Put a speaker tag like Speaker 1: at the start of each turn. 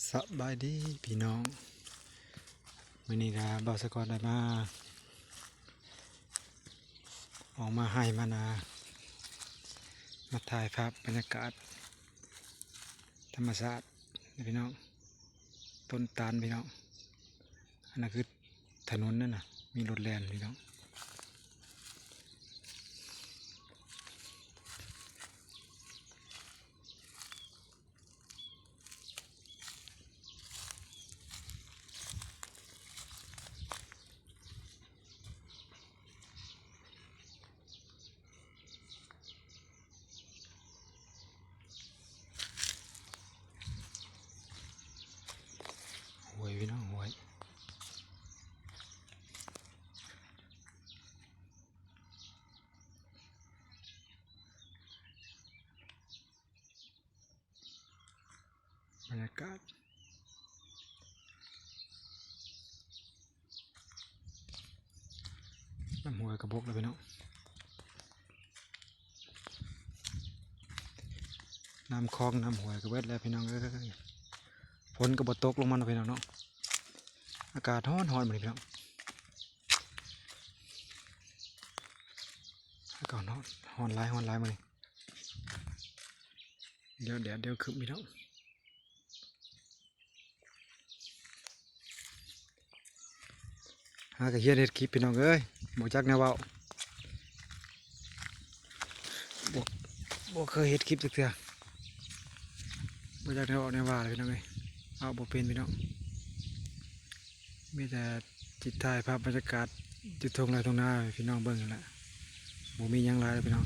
Speaker 1: สบายดีพี่น้องมื้อนี้ก็บ่าวสกอตได้มาออกมาให้มานามาถ่ายภาพบรรยากาศธรรมชาตินี่พี่น้องต้นตาลพี่น้องอันนั้นคือถนนนั่นน่ะมีรถแล่นพี่น้องหวยพี่น้องหวยบรรยากาศน้ำหวยกระบอกเลยพี่น้องน้ำคลองน้ำหวยกระเวทแล้วพี่น้องฝนกระบตกลงมาแล้วพี่น้องเนาะอากาศร้อนเหมือนพี่น้องอากาศร้อนร้อนมาเลยเดี๋ยวแดดเดี๋ยวคืบพี่น้องหากระเฮียเด็ดคลิปพี่น้องเอ้ยบอกจักแนวเว้าบ่เคยเห็ดคลิปสักเทื่อบอกจักแนวเว้าแนวว่าเลยพี่น้องเอ้ยเอาบ่เป็นพี่น้องมีแต่จิตถ่ายภาพบรรยากาศจุดทงไรตรงหน้าพี่น้องเบิ่งนั่นแหละบ่มีหยังหลายเลยพี่น้อง